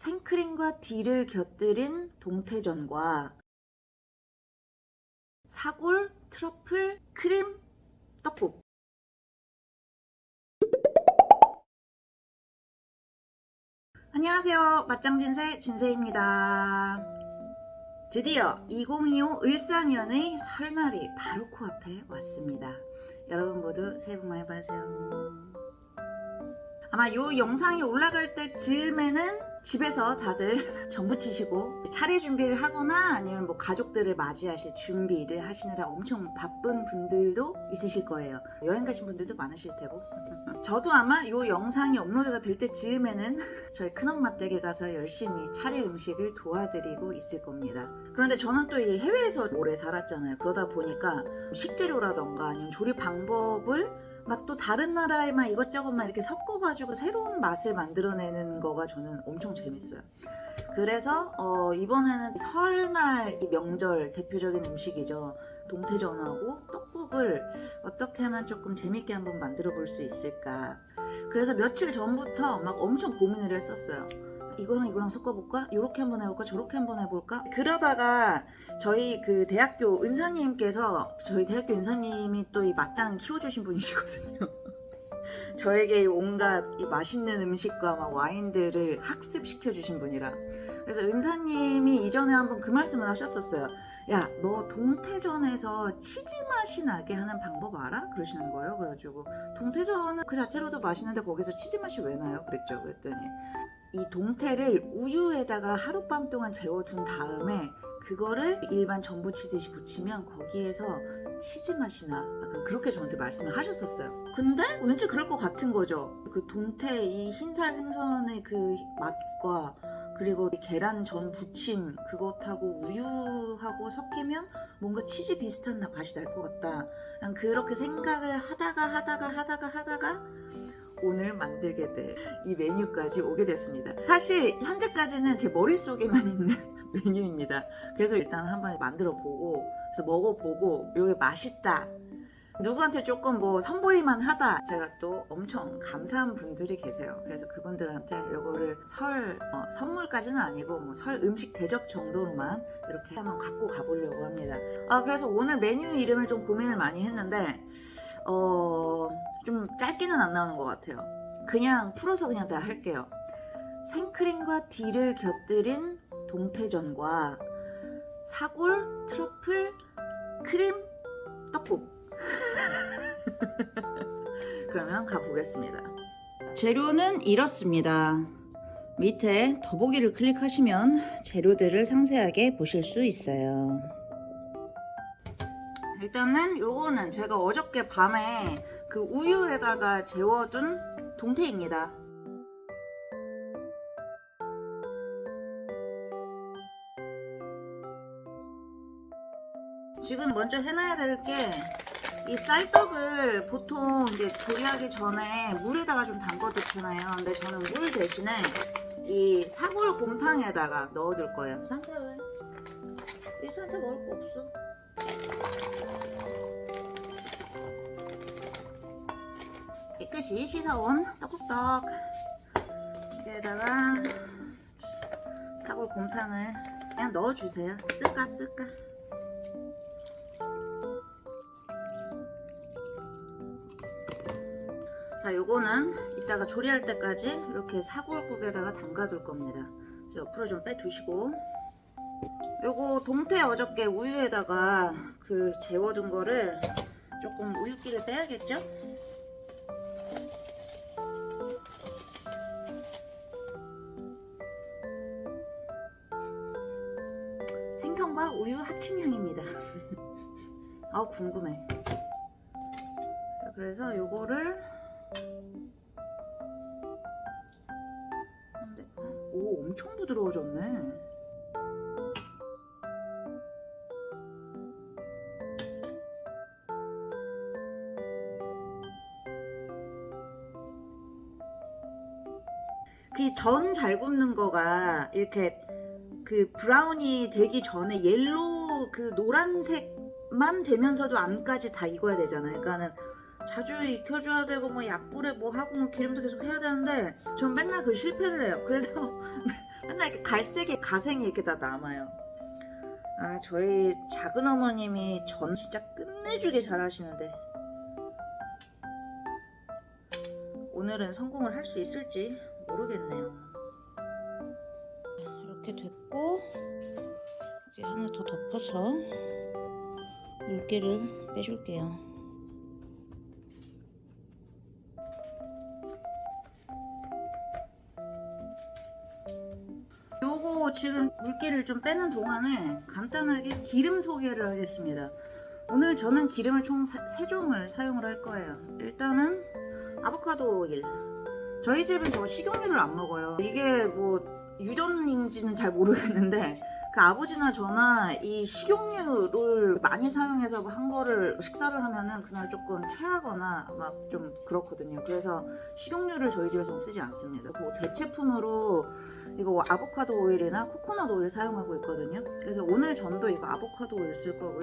생크림과 딜을 곁들인 동태전과 사골, 트러플, 크림, 떡국. 안녕하세요. 맛장진세 진세입니다. 드디어 2025 을사년의 설날이 바로 코앞에 왔습니다. 여러분 모두 새해 복 많이 받으세요. 아마 이 영상이 올라갈 때 즈음에는 집에서 다들 전부 치시고 차례 준비를 하거나 아니면 뭐 가족들을 맞이하실 준비를 하시느라 엄청 바쁜 분들도 있으실 거예요. 여행 가신 분들도 많으실 테고 저도 아마 이 영상이 업로드가 될 때 즈음에는 저희 큰엄마 댁에 가서 열심히 차례 음식을 도와드리고 있을 겁니다. 그런데 저는 또 해외에서 오래 살았잖아요. 그러다 보니까 식재료라던가 아니면 조리 방법을 막 또 다른 나라에만 이것저것만 이렇게 섞어가지고 새로운 맛을 만들어내는 거가 저는 엄청 재밌어요. 그래서 이번에는 설날 이 명절 대표적인 음식이죠. 동태전하고 떡국을 어떻게 하면 조금 재밌게 한번 만들어 볼 수 있을까. 그래서 며칠 전부터 막 엄청 고민을 했었어요. 이거랑 섞어볼까? 이렇게 한번 해볼까? 저렇게 한번 해볼까? 그러다가 저희 그 대학교 은사님께서, 저희 대학교 은사님이 또 이 맛장 키워주신 분이시거든요. 저에게 온갖 이 맛있는 음식과 막 와인들을 학습시켜주신 분이라. 그래서 은사님이 이전에 한번 그 말씀을 하셨었어요. 야, 너 동태전에서 치즈 맛이 나게 하는 방법 알아? 그러시는 거예요. 그래가지고 동태전은 그 자체로도 맛있는데 거기서 치즈 맛이 왜 나요? 그랬죠. 그랬더니 이 동태를 우유에다가 하룻밤 동안 재워둔 다음에 그거를 일반 전부 치듯이 부치면 거기에서 치즈 맛이 나. 약간 그렇게 저한테 말씀을 하셨었어요. 근데 왠지 그럴 것 같은 거죠. 그 동태 이 흰살 생선의 그 맛과 그리고 계란 전 부침 그것하고 우유하고 섞이면 뭔가 치즈 비슷한 맛이 날 것 같다. 그냥 그렇게 생각을 하다가 오늘 만들게 될 이 메뉴까지 오게 됐습니다. 사실 현재까지는 제 머릿속에만 있는 메뉴입니다. 그래서 일단 한번 만들어 보고 그래서 먹어보고 이게 맛있다, 누구한테 조금 뭐 선보일만 하다, 제가 또 엄청 감사한 분들이 계세요. 그래서 그분들한테 이거를 설 선물까지는 아니고 뭐 설 음식 대접 정도로만 이렇게 한번 갖고 가보려고 합니다. 그래서 오늘 메뉴 이름을 좀 고민을 많이 했는데 좀 짧게는 안 나오는 것 같아요. 그냥 풀어서 그냥 다 할게요. 생크림과 딜을 곁들인 동태전과 사골, 트러플, 크림, 떡국. 그러면 가보겠습니다. 재료는 이렇습니다. 밑에 더보기를 클릭하시면 재료들을 상세하게 보실 수 있어요. 일단은 요거는 제가 어저께 밤에 그 우유에다가 재워둔 동태입니다. 지금 먼저 해놔야 될 게 이 쌀떡을 보통 이제 조리하기 전에 물에다가 좀 담궈두잖아요. 근데 저는 물 대신에 이 사골 곰탕에다가 넣어둘 거예요. 상태 왜? 이 상태 먹을 거 없어. 깨끗이 씻어온 떡국떡 여기에다가 사골 곰탕을 그냥 넣어주세요. 쓸까. 자, 요거는 이따가 조리할 때까지 이렇게 사골국에다가 담가둘 겁니다. 그래서 옆으로 좀 빼두시고, 요거 동태 어저께 우유에다가 그 재워둔 거를 조금 우유기를 빼야겠죠? 생선과 우유 합친 향입니다. 궁금해. 자, 그래서 요거를 엄청 부드러워졌네. 그 전 잘 굽는 거가 이렇게 그 브라운이 되기 전에 옐로우 그 노란색만 되면서도 안까지 다 익어야 되잖아요. 그러니까는 자주 익혀줘야 되고 뭐 약불에 뭐 하고 뭐 기름도 계속 해야 되는데 전 맨날 그 실패를 해요. 그래서 맨날 이렇게 갈색이 가생이 이렇게 다 남아요. 아, 저희 작은 어머님이 전 진짜 끝내주게 잘하시는데 오늘은 성공을 할 수 있을지 모르겠네요. 이렇게 됐고 이제 하나 더 덮어서 물기를 빼줄게요. 요거 지금 물기를 좀 빼는 동안에 간단하게 기름 소개를 하겠습니다. 오늘 저는 기름을 총 3종을 사용을 할 거예요. 일단은 아보카도 오일. 저희 집은 저 식용유를 안 먹어요. 이게 뭐 유전인지는 잘 모르겠는데 그 아버지나 저나 이 식용유를 많이 사용해서 한 거를 식사를 하면은 그날 조금 체하거나 막 좀 그렇거든요. 그래서 식용유를 저희 집에서는 쓰지 않습니다. 그 대체품으로 이거 아보카도 오일이나 코코넛 오일 사용하고 있거든요. 그래서 오늘 전도 이거 아보카도 오일 쓸 거고요.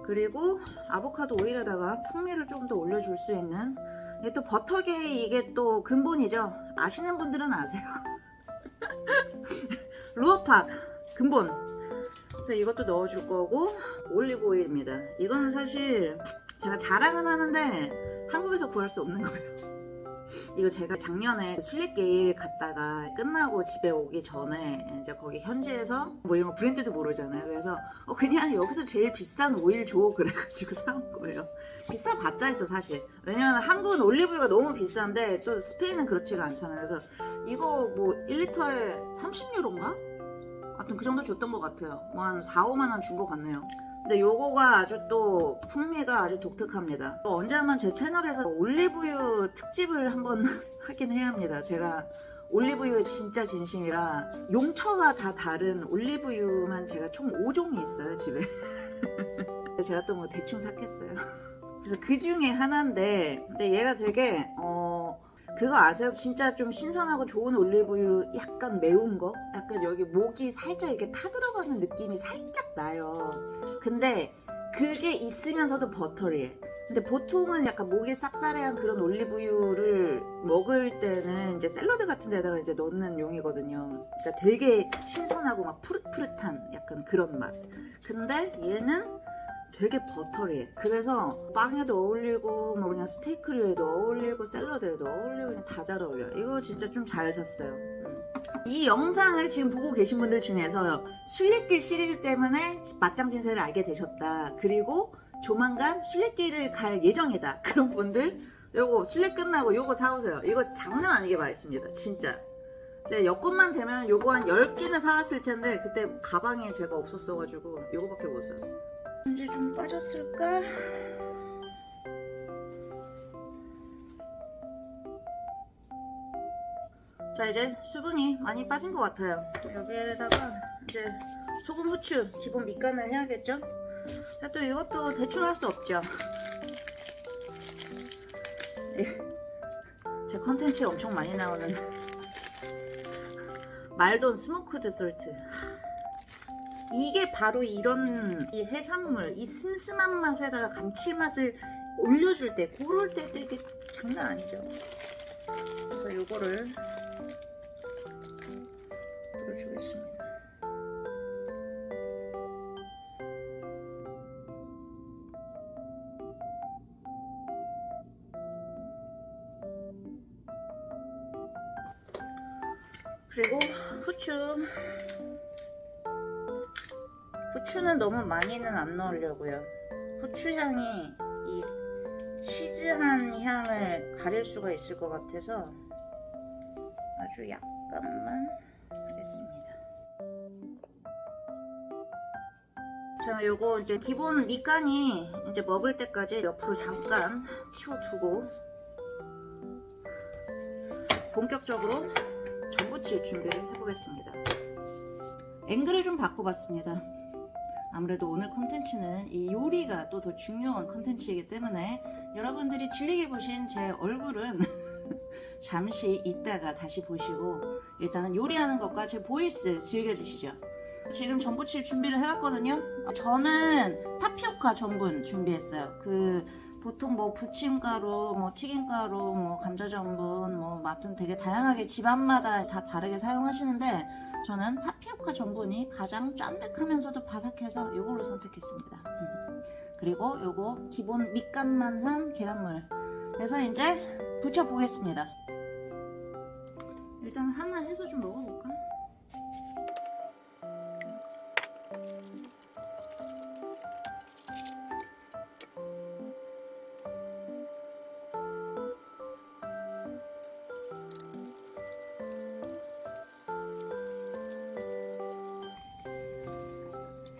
그리고 아보카도 오일에다가 풍미를 좀 더 올려줄 수 있는 이게 또 버터게이 이게 또 근본이죠. 아시는 분들은 아세요. 루어팍 근본. 그래서 이것도 넣어줄 거고 올리브 오일입니다. 이거는 사실 제가 자랑은 하는데 한국에서 구할 수 없는 거예요. 이거 제가 작년에 순례길 갔다가 끝나고 집에 오기 전에 이제 거기 현지에서 뭐 이런 거 브랜드도 모르잖아요. 그래서 그냥 여기서 제일 비싼 오일 줘 그래가지고 사온 거예요. 비싸봤자 했어 사실. 왜냐면 한국은 올리브유가 너무 비싼데 또 스페인은 그렇지가 않잖아요. 그래서 이거 뭐 1리터에 30유로인가? 아무튼 그 정도 줬던 것 같아요. 뭐 한 4, 5만 원 준 것 같네요. 근데 요거가 아주 또 풍미가 아주 독특합니다. 언제 한번 제 채널에서 올리브유 특집을 한번 하긴 해야 합니다. 제가 올리브유에 진짜 진심이라 용처가 다 다른 올리브유만 제가 총 5종이 있어요 집에. 제가 또 뭐 대충 샀겠어요. 그래서 그 중에 하나인데 근데 얘가 되게 그거 아세요? 진짜 좀 신선하고 좋은 올리브유 약간 매운 거? 약간 여기 목이 살짝 이렇게 타들어가는 느낌이 살짝 나요. 근데 그게 있으면서도 버터리해. 근데 보통은 약간 목이 쌉싸래한 그런 올리브유를 먹을 때는 이제 샐러드 같은 데다가 이제 넣는 용이거든요. 그러니까 되게 신선하고 막 푸릇푸릇한 약간 그런 맛. 근데 얘는 되게 버터리해. 그래서 빵에도 어울리고 뭐 그냥 스테이크류에도 어울리고 샐러드에도 어울리고 그냥 다 잘 어울려요. 이거 진짜 좀 잘 샀어요. 이 영상을 지금 보고 계신 분들 중에서 순례길 시리즈 때문에 맛장 진세를 알게 되셨다. 그리고 조만간 순례길을 갈 예정이다. 그런 분들 요거 순례 끝나고 요거 사오세요. 이거 장난 아니게 맛있습니다. 진짜. 제가 여권만 되면 요거 한 10개는 사왔을 텐데 그때 가방에 제가 없었어가지고 요거밖에 못 샀어요. 이제 좀 빠졌을까? 자 이제 수분이 많이 빠진 것 같아요. 여기에다가 이제 소금, 후추 기본 밑간을 해야겠죠? 또 이것도 대충 할 수 없죠. 제 컨텐츠에 엄청 많이 나오는 말돈 스모크드 솔트. 이게 바로 이런 이 해산물, 이 슴슴한 맛에다가 감칠맛을 올려줄 때 그럴 때도 이게 장난 아니죠. 그래서 요거를 뿌려주겠습니다. 그리고 후추는 너무 많이는 안 넣으려고요. 후추 향이 이 치즈한 향을 가릴 수가 있을 것 같아서 아주 약간만 하겠습니다. 자, 요거 이제 기본 밑간이 이제 먹을 때까지 옆으로 잠깐 치워두고 본격적으로 전부칠 준비를 해보겠습니다. 앵글을 좀 바꿔봤습니다. 아무래도 오늘 컨텐츠는 이 요리가 또 더 중요한 컨텐츠이기 때문에 여러분들이 질리게 보신 제 얼굴은 잠시 있다가 다시 보시고 일단은 요리하는 것과 제 보이스 즐겨주시죠. 지금 전부칠 준비를 해왔거든요. 저는 타피오카 전분 준비했어요. 보통 뭐 부침가루, 뭐 튀김가루, 뭐 감자전분, 뭐 아무튼 되게 다양하게 집안마다 다 다르게 사용하시는데 저는 타피오카 전분이 가장 쫀득하면서도 바삭해서 이걸로 선택했습니다. 그리고 요거 기본 밑간만 한 계란물 그래서 이제 부쳐보겠습니다. 일단 하나 해서 좀 먹어볼까?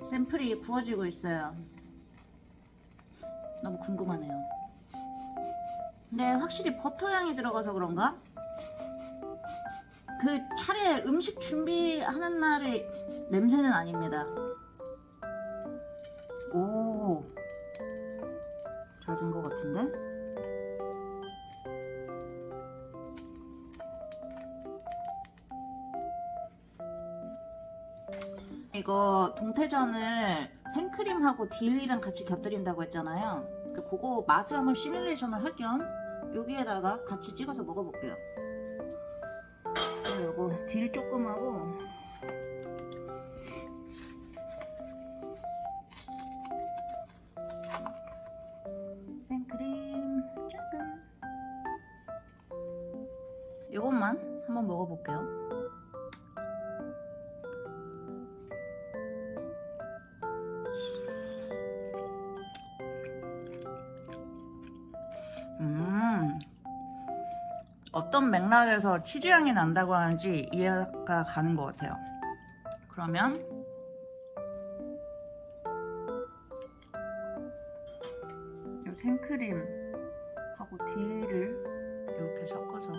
샘플이 구워지고 있어요. 너무 궁금하네요. 근데 확실히 버터 향이 들어가서 그런가? 그 차례 음식 준비하는 날의 냄새는 아닙니다. 오, 잘 된 것 같은데? 이거 동태전을 생크림하고 딜이랑 같이 곁들인다고 했잖아요. 그거 맛을 한번 시뮬레이션을 할 겸 여기에다가 같이 찍어서 먹어볼게요. 이거 딜 조금 하고 생크림 조금 이것만 한번 먹어볼게요. 어떤 맥락에서 치즈향이 난다고 하는지 이해가 가는 것 같아요. 그러면 이 생크림하고 딜을 이렇게 섞어서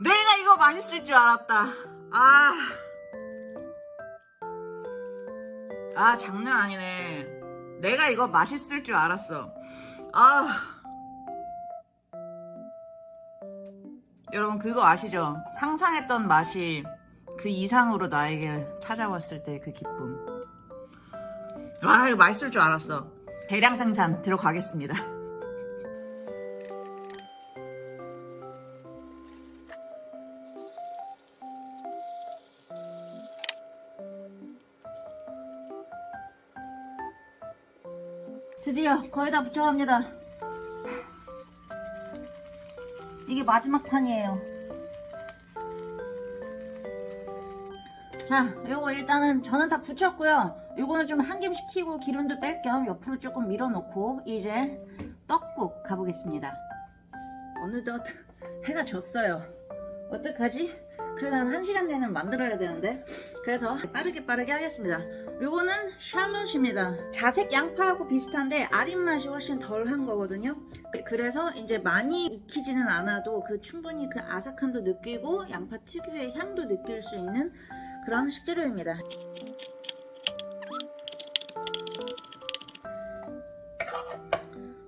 내가 이거 맛있을 줄 알았다. 장난 아니네. 내가 이거 맛있을 줄 알았어. 여러분 그거 아시죠? 상상했던 맛이 그 이상으로 나에게 찾아왔을 때 그 기쁨. 이거 맛있을 줄 알았어. 대량 생산 들어가겠습니다. 드디어 거의 다 붙여갑니다. 이게 마지막 판이에요. 자, 요거 일단은 저는 다 붙였고요. 요거는 좀 한 김 식히고 기름도 뺄 겸 옆으로 조금 밀어놓고 이제 떡국 가보겠습니다. 어느덧 해가 졌어요. 어떡하지? 그래도 한 1시간 내는 만들어야 되는데 그래서 빠르게 하겠습니다. 요거는 샬롯입니다. 자색 양파하고 비슷한데 아린 맛이 훨씬 덜한 거거든요. 그래서 이제 많이 익히지는 않아도 충분히 그 아삭함도 느끼고 양파 특유의 향도 느낄 수 있는 그런 식재료입니다.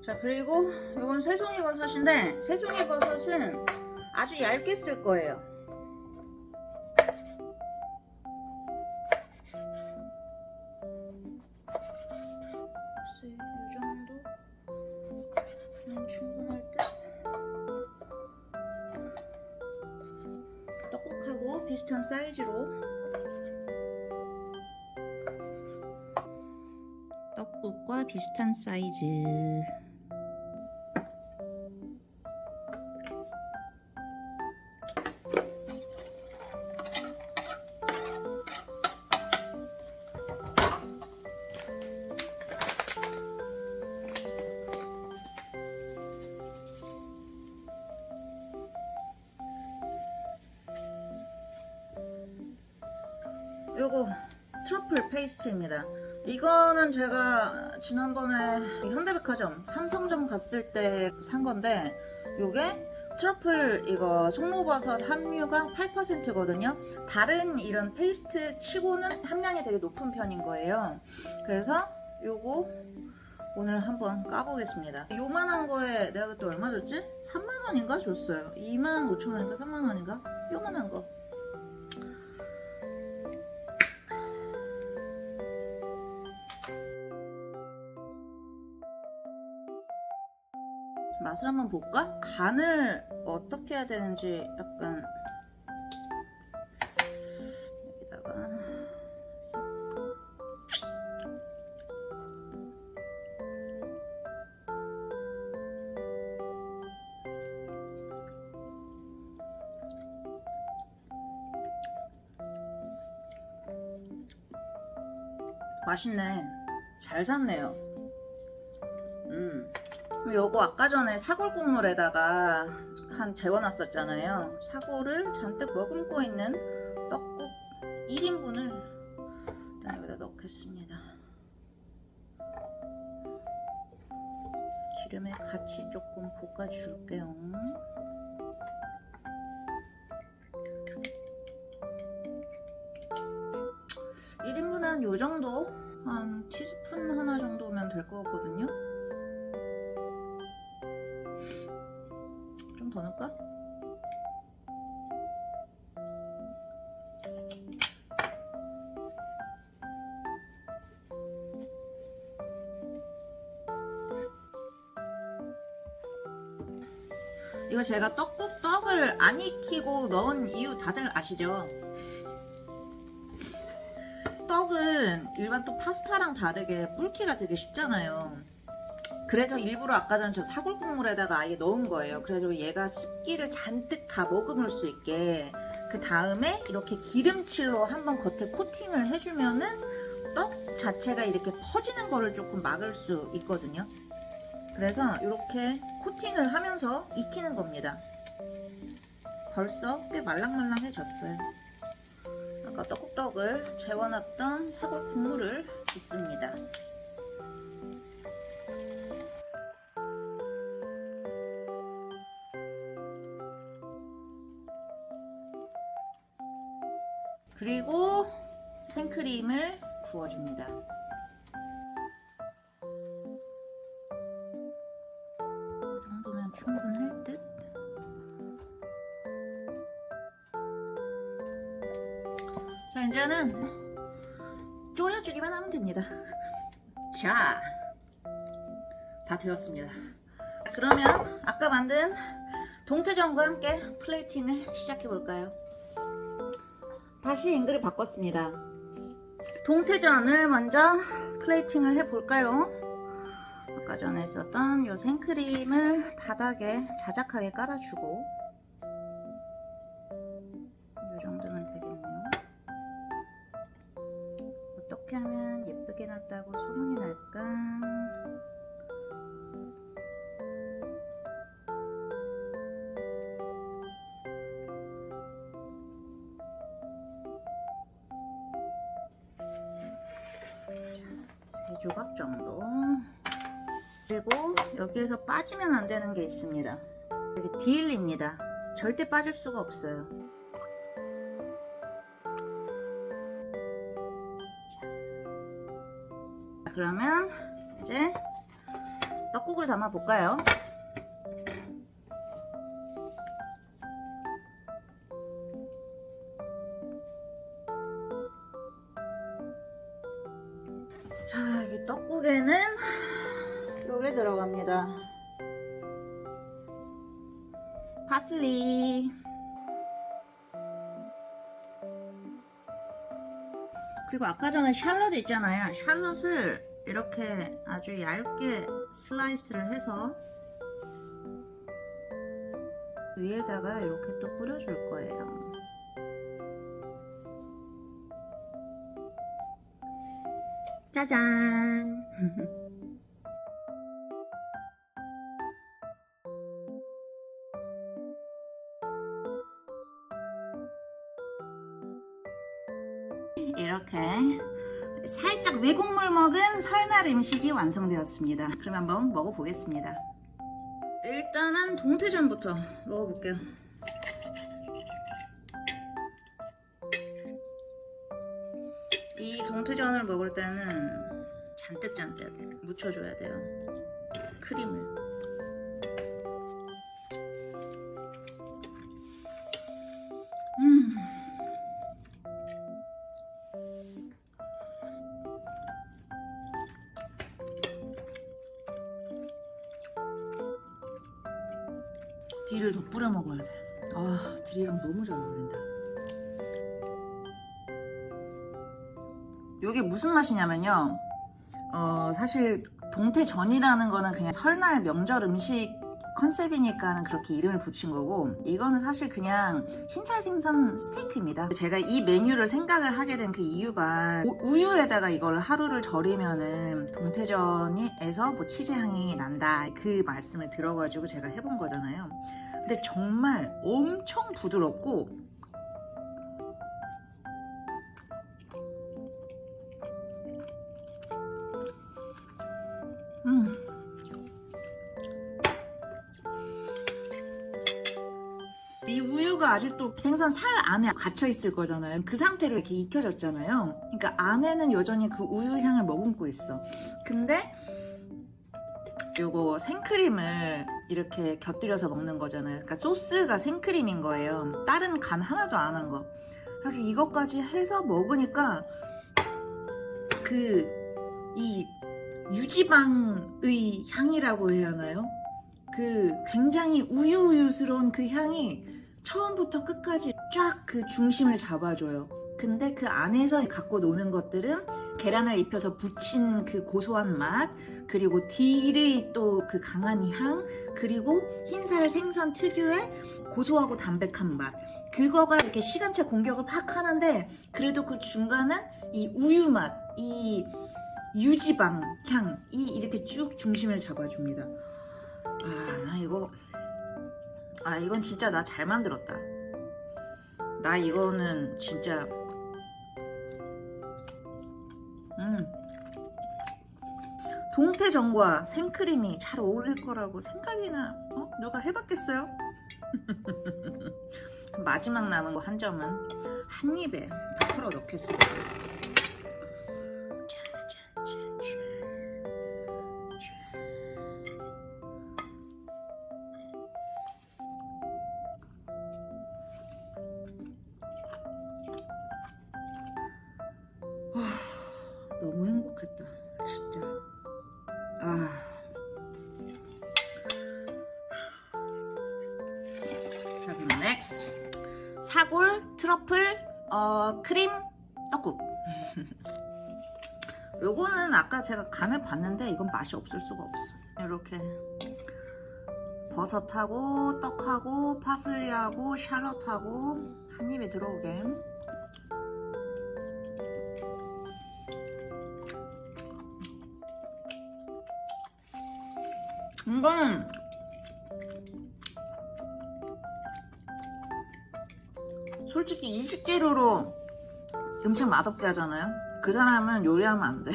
자, 그리고 요건 새송이 버섯인데 새송이 버섯은 아주 얇게 쓸 거예요. 이 정도는 충분할 듯. 떡국하고 비슷한 사이즈로 떡국과 비슷한 사이즈. 요거 트러플 페이스트입니다. 이거는 제가 지난번에 현대백화점, 삼성점 갔을 때 산 건데 요게 트러플 이거 송로버섯 함유가 8%거든요. 다른 이런 페이스트 치고는 함량이 되게 높은 편인 거예요. 그래서 요거 오늘 한번 까보겠습니다. 요만한 거에 내가 그때 얼마 줬지? 3만원인가 줬어요. 25,000원인가 3만원인가? 요만한 거. 맛을 한번 볼까? 간을 어떻게 해야 되는지 약간 여기다가 맛있네. 잘 샀네요. 요거 아까 전에 사골 국물에다가 한 재워놨었잖아요. 사골을 잔뜩 머금고 있는 떡국 1인분을 일단 여기다 넣겠습니다. 기름에 같이 조금 볶아줄게요. 한 요 정도? 한 티스푼 하나 정도면 될 것 같거든요. 좀 더 넣을까? 이거 제가 떡을 안 익히고 넣은 이유 다들 아시죠? 떡은 일반 또 파스타랑 다르게 불기가 되게 쉽잖아요. 그래서 일부러 아까 전 저 사골 국물에다가 아예 넣은 거예요. 그래서 얘가 습기를 잔뜩 다 머금을 수 있게. 그 다음에 이렇게 기름칠로 한번 겉에 코팅을 해주면은 떡 자체가 이렇게 퍼지는 거를 조금 막을 수 있거든요. 그래서 이렇게 코팅을 하면서 익히는 겁니다. 벌써 꽤 말랑말랑해졌어요. 아까 떡국떡을 재워놨던 사골 국물을 붓습니다. 그리고 생크림을 부어줍니다. 이 정도면 충분할 듯? 자, 이제는 졸여주기만 하면 됩니다. 자, 다 되었습니다. 그러면 아까 만든 동태전과 함께 플레이팅을 시작해볼까요? 다시 앵글을 바꿨습니다. 동태전을 먼저 플레이팅을 해볼까요? 아까 전에 썼던 이 생크림을 바닥에 자작하게 깔아주고 이 정도면 되겠네요. 어떻게 하면 예쁘게 났다고 소문이 날까? 세 조각 정도. 그리고 여기에서 빠지면 안 되는 게 있습니다. 여기 디일입니다. 절대 빠질 수가 없어요. 자, 그러면 이제 떡국을 담아 볼까요? 자, 이 떡국에는 요게 들어갑니다. 파슬리. 그리고 아까 전에 샬롯 있잖아요. 샬롯을 이렇게 아주 얇게 슬라이스를 해서 위에다가 이렇게 또 뿌려줄 거예요. 짜잔! 이렇게 살짝 외국물 먹은 설날 음식이 완성되었습니다. 그럼 한번 먹어보겠습니다. 일단은 동태전부터 먹어볼게요. 이 동태전을 먹을 때는 잔뜩 묻혀줘야 돼요. 크림을. 딜을 더 뿌려 먹어야 돼. 아, 딜이랑 너무 잘 어울린다. 이게 무슨 맛이냐면요. 사실 동태전이라는 거는 그냥 설날 명절 음식 컨셉이니까 그렇게 이름을 붙인 거고, 이거는 사실 그냥 흰살 생선 스테이크입니다. 제가 이 메뉴를 생각을 하게 된 그 이유가 우유에다가 이걸 하루를 절이면은 동태전에서 뭐 치즈 향이 난다, 그 말씀을 들어가지고 제가 해본 거잖아요. 근데 정말 엄청 부드럽고, 이 우유가 아직도 생선 살 안에 갇혀 있을 거잖아요. 그 상태로 이렇게 익혀졌잖아요. 그러니까 안에는 여전히 그 우유 향을 머금고 있어. 근데 요거 생크림을 이렇게 곁들여서 먹는 거잖아요. 그러니까 소스가 생크림인 거예요. 다른 간 하나도 안 한 거. 그래서 이것까지 해서 먹으니까 이 유지방의 향이라고 해야 하나요? 그 굉장히 우유우유스러운 그 향이 처음부터 끝까지 쫙 그 중심을 잡아줘요. 근데 그 안에서 갖고 노는 것들은 계란을 입혀서 부친 그 고소한 맛, 그리고 딜의 또 그 강한 향, 그리고 흰살 생선 특유의 고소하고 담백한 맛. 그거가 이렇게 시간차 공격을 팍 하는데, 그래도 그 중간은 이 우유 맛, 이 유지방 향이 이렇게 쭉 중심을 잡아줍니다. 이건 진짜 나 잘 만들었다. 나 이거는 진짜 동태전과 생크림이 잘 어울릴 거라고 생각이나 누가 해봤겠어요? 마지막 남은 거 한 점은 한 입에 다 풀어 넣겠습니다. 너무 행복했다, 진짜. 자, 그럼 넥스트 사골 트러플 크림 떡국. 요거는 아까 제가 간을 봤는데 이건 맛이 없을 수가 없어. 이렇게 버섯하고 떡하고 파슬리하고 샬롯하고 한 입에 들어오게. 이거는 솔직히 이식재료로 음식 맛없게 하잖아요. 그 사람은 요리하면 안 돼.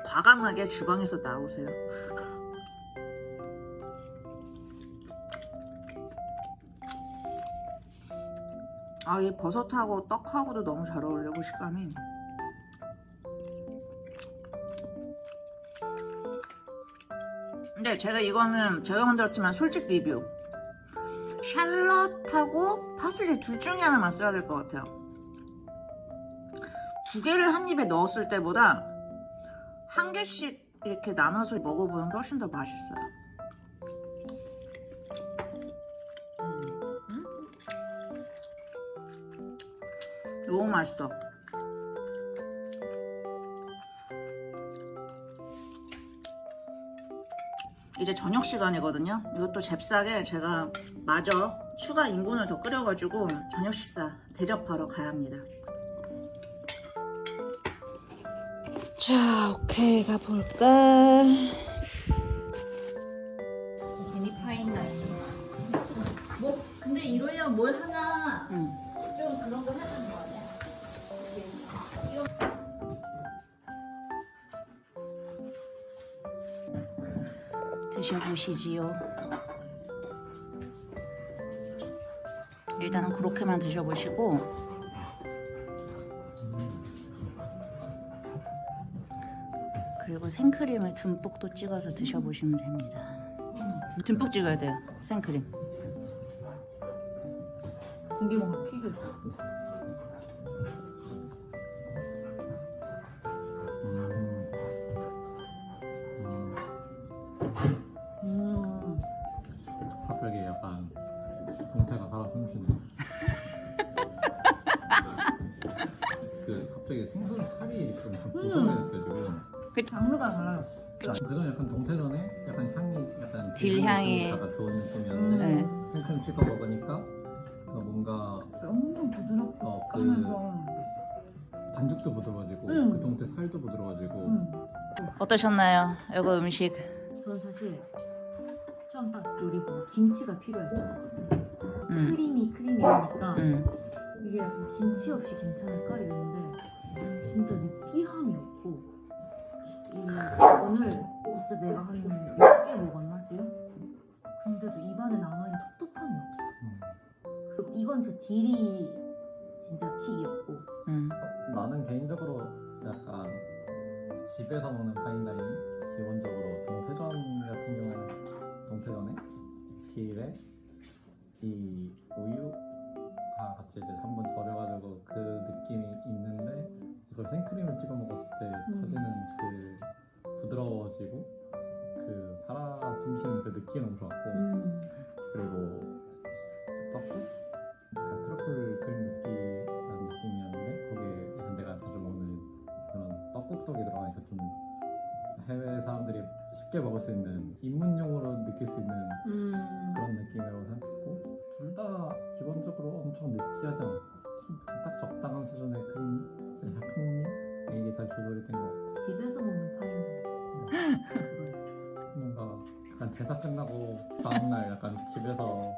과감하게 주방에서 나오세요. 이 버섯하고 떡하고도 너무 잘 어울리고 식감이. 근데 제가 이거는 제가 만들었지만 솔직 리뷰, 샬롯하고 파슬리 둘 중에 하나만 써야 될 것 같아요. 두 개를 한 입에 넣었을 때보다 한 개씩 이렇게 나눠서 먹어보는 게 훨씬 더 맛있어요. 너무 맛있어. 이제 저녁 시간이거든요. 이것도 잽싸게 제가 마저 추가 인분을 더 끓여가지고 저녁 식사 대접하러 가야 합니다. 자, 오케이, 가볼까? 괜히 파인다잉. 뭐 근데 이러려면 뭘 하나 좀 그런 거 해야 되는 거 아니야? 드셔보시지요. 일단은 그렇게만 드셔보시고, 그리고 생크림을 듬뿍 또 찍어서 드셔보시면 됩니다. 듬뿍 찍어야 돼요, 생크림. 고기 먹으면 튀겨. 생선 살이 좀 고소하게 느껴지고 장르가 달라졌어. 그전 약간 동태전에 약간 향이 약간 딜 향이. 다가 좋은 느낌이었는데 네. 생크림 찍어 먹으니까 뭔가 엄청 부드럽고 그 하면서 반죽도 부드러워지고 응. 그 동태 살도 부드러워지고 어떠셨나요? 이거 음식. 저는 사실 처음 딱 요리 보고 김치가 필요했거든요. 크리미하니까 이게 약간 김치 없이 괜찮을까 이랬는데 진짜 느끼함이 없고 오늘 진짜 내가 한 6개 먹었나 지금? 근데도 입안에 남아있는 텁텁함이 없어. 이건 진짜 딜이 진짜 킥이었고 나는 개인적으로 약간 집에서 먹는 파인다이닝 기본적으로 동태전 같은 경우는 동태전에 딜에 이 우유가 같이 이제 한번 절여가지고 그 느낌이 있는데 이걸 생크림을 찍어 먹었을 때 터지는 그 부드러워지고 그 살아 숨쉬는 그 느낌이 너무 좋았고 그리고 떡국? 약간 트러플 크림 느끼라는 느낌이었는데 거기에 내가 자주 먹는 그런 떡국떡이 들어가니까 좀 해외 사람들이 쉽게 먹을 수 있는 입문용으로 느낄 수 있는 그런 느낌이라고 생각했고 둘 다 기본적으로 엄청 느끼하지 않았어. 딱 적당한 수준의 크림, 향미 이게 잘 조절이 된 것 같아. 집에서 먹는 파인다이닝 진짜 그거였어. 뭔가 약간 제사 끝나고 다음날 약간 집에서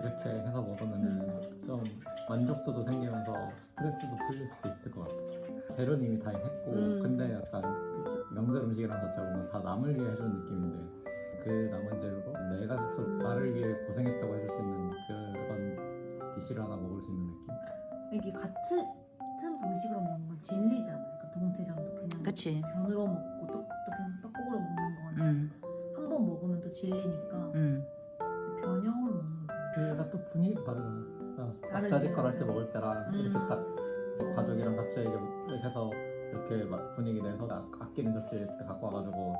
이렇게 해서 먹으면은 좀 만족도도 생기면서 스트레스도 풀릴 수도 있을 것 같아. 재료는 이미 다 했고 근데 약간 명절 음식이랑 같이 먹으면 다 남을 위해 해주는 느낌인데 그 남은 재료로 내가 스스로 나를 위해 고생했다고 해줄 수 있는 그런 디시를 하나 먹을 수 있는 느낌? 이게 같은 방식으로 먹는 건 진리잖아. 그러니까 동태전도 그냥 그치. 전으로 먹고 떡국도 그냥 떡국으로 먹는 거는 한 번 먹으면 또 질리니까 변형을 먹는 게 그 약간 또 분위기도 다르잖아. 다르지, 닭자지껄 할 때 맞아. 먹을 때랑 이렇게 딱 가족이랑 같이 이렇게 해서 이렇게 막 분위기 내서 아끼는 접시 이렇게 갖고 와가지고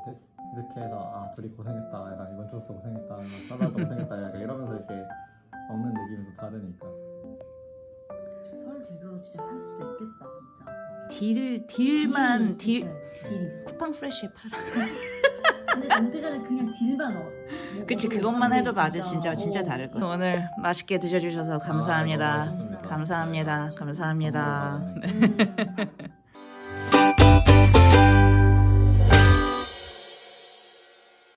이렇게 해서 아 둘이 고생했다 약간 이번 주도 고생했다 사라도 고생했다 약간 이러면서 이렇게 먹는 느낌이 또 다르니까 설 제대로 진짜 할 수도 있겠다 진짜. 딜만 딜이 있어. 쿠팡 프레쉬에 팔아. 진짜 동태전에 그냥 딜만 넣어. 그치, 그것만 해도 맞아. 진짜 다를 거야. 오늘 맛있게 드셔주셔서 감사합니다. 너무 맛있었습니다. 감사합니다. 네. 감사합니다. 선물 받았네.